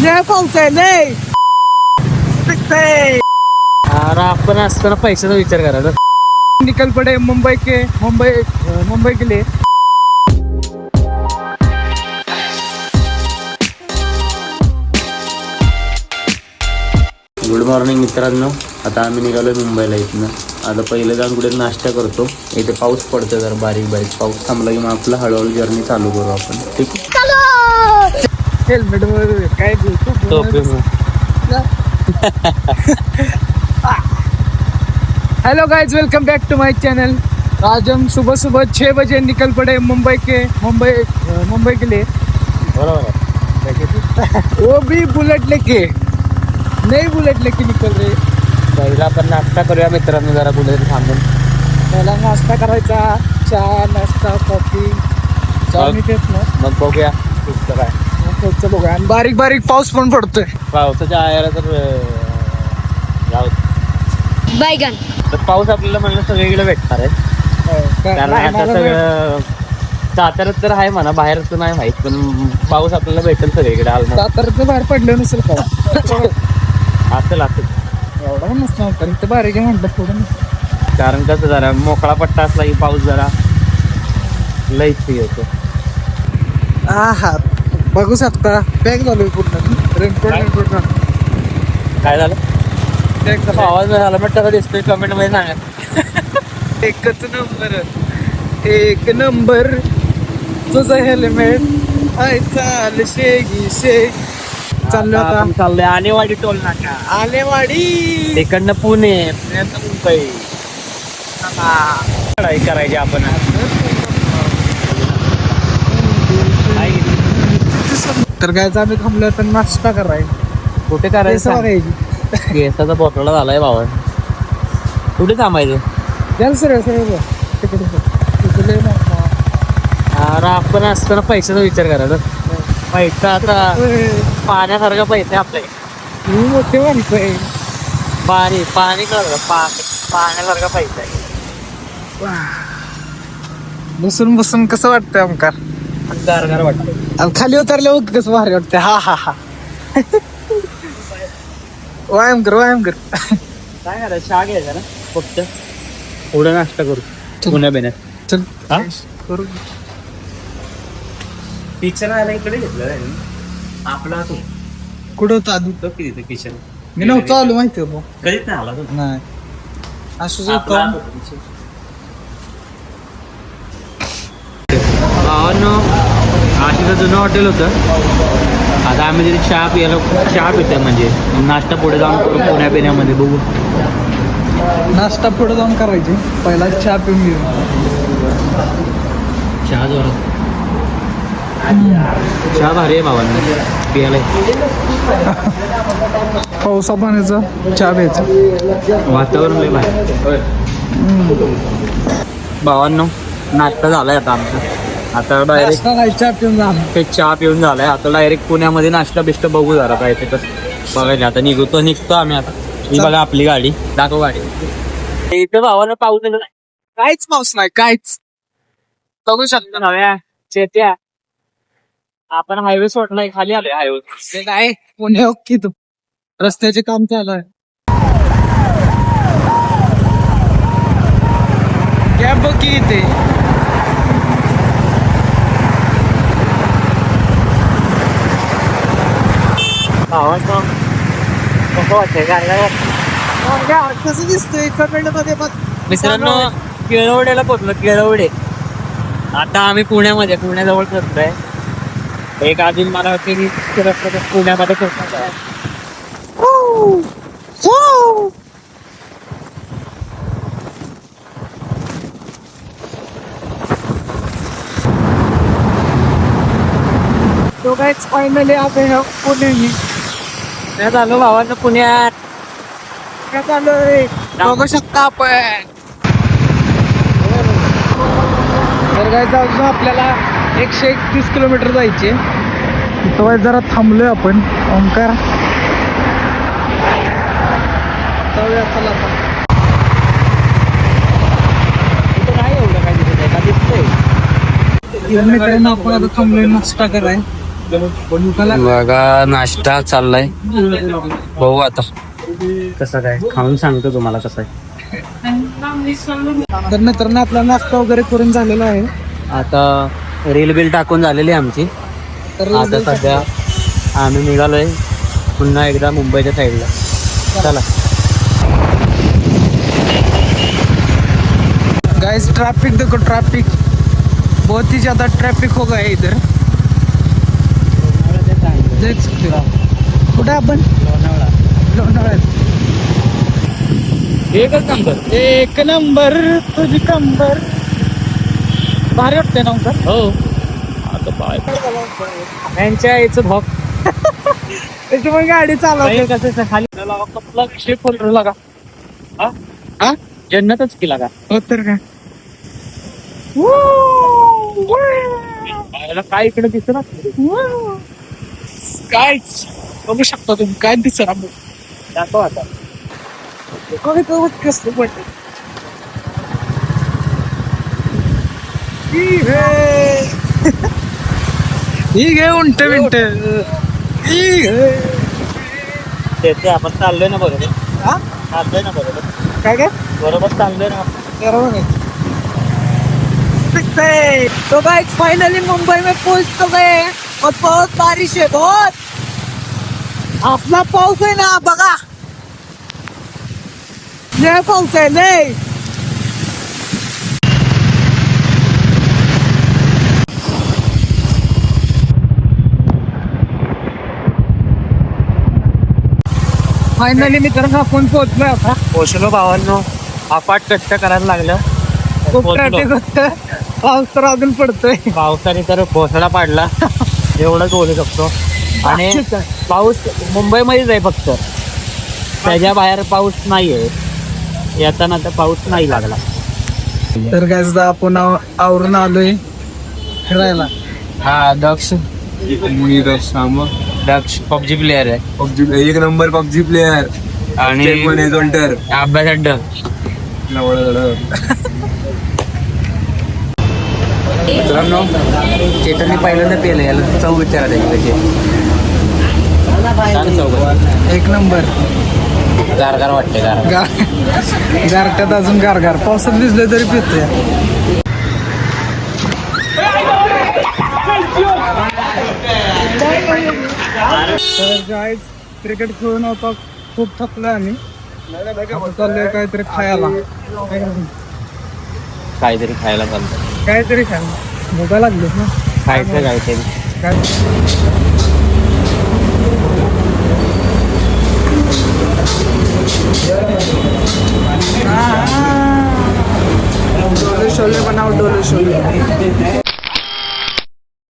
लय पाऊस आहे लय दिसतंय. अरे आपण असताना पैशाचा विचार करा. निकल पडे मुंबई के लिए. गुड मॉर्निंग मित्रांनो. आता आम्ही निघालोय मुंबईला. इथनं आता पहिलं जाऊन कुठे नाश्ता करतो. इथे पाऊस पडतोय जरा बारीक बारीक. पाऊस थांबला की मग आपलं हळूहळू जर्नी चालू करू आपण. ठीक आहे. हेल्मेट वगैरे काय hello guys, welcome back to my channel. आज हम सुबह सुबह 6 बजे निकल पड़े मुंबई के लिए. बरोबर. वो भी बुलेट लेके, नई बुलेट लेके निकल रहे. पहिला आपण नाश्ता करूया मित्रांनो जरा कुठेतरी थांबून. पहिला नाश्ता करायचा. चहा नाश्ता कॉफी चहा मी घेत ना. मग बघूया पुढचं काय. पुढचं बघूया. आणि बारीक बारीक पाऊस पण पडतोय. पावसाच्या आयाला तर जाऊ. बैगन तर पाऊस आपल्याला म्हणलं सगळीकडे भेटणार आहे. कारण आता सगळं साताऱ्यात तर आहे म्हणा, बाहेर तर नाही माहित, पण पाऊस आपल्याला भेटेल सगळीकडे. ऑलमोस्ट साताऱ्याचं बाहेर पडलं नसेल का? असेल एवढा पण नसणार, पण इथं बारीक आहे म्हणतात थोडं. कारण कसं जरा मोकळा पट्टा असला की पाऊस जरा लईच येतो. हा बघू शकता. पॅक झालोय पूर्ण. रेनकोट काय झालं? पॅक झाला. आवाज झाला म्हटलं तर दिसतोय. कमेंट मध्ये सांगा. एक नंबर तुझं हेल्मेट. हाय चाल शेगी शेग. चाललो आता. आपण चाललोय आनेवाडी टोल नाका. आलेवाडी. इकडनं पुणे, पुण्यातनं मुंबई. चढाई करायची आपण. तर काय आम्ही थांबलो तर नाश्ता करायचा. कुठे करायचं? केसाचा पोटला झालाय बाबा. कुठे थांबायचं? द्याल सर तिकडे अरे आपण असताना पैशाचा विचार करा. पैसा आता पाण्यासारखा पैसा आपल्या. मोठे माणसं आहे. पाणी कळलं. पाण्यासारखा पैसा आहे. बसून बसून कसं वाटतंय आमका? गार वाटतं. आणि खाली उतरल्यावर कसं भारी वाटतंय. हा व्यायाम कर. काय करायचं? चहा घ्यायचा ना फक्त. पुढे नाश्ता करू पुण्या बेण्यात. चल हा? करू. किचन आला इकडे घेतलं आपला. तू कुठं होता आधी? तो किती किचन? मी नव्हतो आलो माहिती आहे. कधीच नाही आला तू. नाही असंच आपला होतं. आशीचं जुनं हॉटेल होतं. आता आम्ही तिथे चहा पितोय. म्हणजे नाश्ता पुढे जाऊन करू पुण्या पिण्यामध्ये. बघू. नाश्ता पुढे जाऊन करायची. पहिला चहा पिऊन घेऊ. चहा जोरात. चहा भारी आहे बाबांना पियाला. पावसा पाण्याचा चहा प्यायचा. वातावरण लय भारी. भावांनो नाश्ता झालाय आता आमचा. आता डायरेक्ट चहा पिऊन जा. चहा पिऊन झालाय. आता डायरेक्ट पुण्यामध्ये नाश्ता बिष्ट बघू जरा काय ते कसं बघायला. आता निघतो आम्ही. आता ही बघा आपली गाडी. दाखव गाडी. इथं भावानं पाऊस काहीच पाऊस नाही. काहीच बघू शकतो. नव्या चेत्या आपण हायवे सोडलाय. खाली आलोय हायवे. ते काय पुणे की तू रस्त्याचे काम चालू आहे. कॅब बघ की इथे. भावाचं कसं वाटतंय गाडीला? कसं दिसतोय कमेंट मध्ये बघ मित्रांनो. केळवड्याला पोहोचलो. केळवडे. आता आम्ही पुण्याजवळ पोहोचलोय. एक अजून मला वाटते की पुण्यामध्ये पोहोचणार आहे. तो गाइस फायनली आप है पुणे में. पुण्यात आलो भावांना. पुण्यात काय चालूय बघू शकता आपण. तर काय अजून आपल्याला 131 किलोमीटर जायचे. तो जरा थांबलोय आपण. ओंकार जाऊया चला आता. नाही एवढं काय दिसत. मित्रांनो आपण आता थांबलोय नाश्ता कराय. बघा नाश्ता चाललाय, बघू आता कसं काय खाऊन सांगतो तुम्हाला कसं आहे. तर मित्रांनो आपला नाश्ता वगैरे करून झालेला आहे. आता रील बिल टाकून झालेली आहे आमची. तर आता सध्या आम्ही निघालोय पुन्हा एकदा मुंबईच्या साईडला. चला. गाइस ट्रैफिक देखो, ट्रैफिक बहुत ही ज्यादा ट्रैफिक हो गया है इधर, देख सकते हो. कुठे आपण? लोणावळ्यात. एकच नंबर. एक नंबर तुझी कंबर. भारी वाटते ना सर. हो. आता बाय यांच्या याचं भाग त्याच्यामुळे गाडी चालवते. कसं खाली कपला शेप फोल्डर लागा. हा जन्नतच केला का हो तर काय. काय इकडे दिसत ना काय बघू शकता तुम्ही, काय दिसत दाखव आता. कसं पडते. ही घे उंट बिंट. ते आपण चाललोय ना बरोबर. चाललोय ना बरोबर. काय काय बरोबर चाललोय ना. बरोबर आहे. तो गाइस फाइनली मुंबई में पहुंच तो गए और बहुत बारिश है, बहुत. आपला पाऊस आहे ना बघा, लय पाऊस आहे लय. फायनली मित्रांनो आपण पोहोचलोय आता. पोचलो भावांनो. अपाट कष्ट करायला लागलं. खूप ट्रॅफिक होतं, पाऊस तर अजून पडतोय. पावसाने तर भोसडा पाडला एवढंच बोलू शकतो. आणि पाऊस मुंबईमध्येच आहे फक्त, त्याच्या बाहेर पाऊस नाहीये. येताना तर पाऊस नाही लागला. तर काय आपण आवरून आलोय फिरायला. हा दक्ष पबजी प्लेअर आहे. एक नंबर पबजी प्लेयर आणि अभ्यासात मित्रांनो चेतनने पहिल्यांदा पेलं. याला चव विचारा त्याची. एक नंबर. गारगार वाटते. गारट्यात अजून गारगार. पावसात भिजले तरी पितोय. क्रिकेट खेळून आता खूप थकलोय आम्ही. चाललोय काहीतरी खायला. काहीतरी खायला चालतं. काहीतरी खायला भूका लागली ना. खायचं काहीतरी. काय डोले शोले बनाओ, डोले शोले.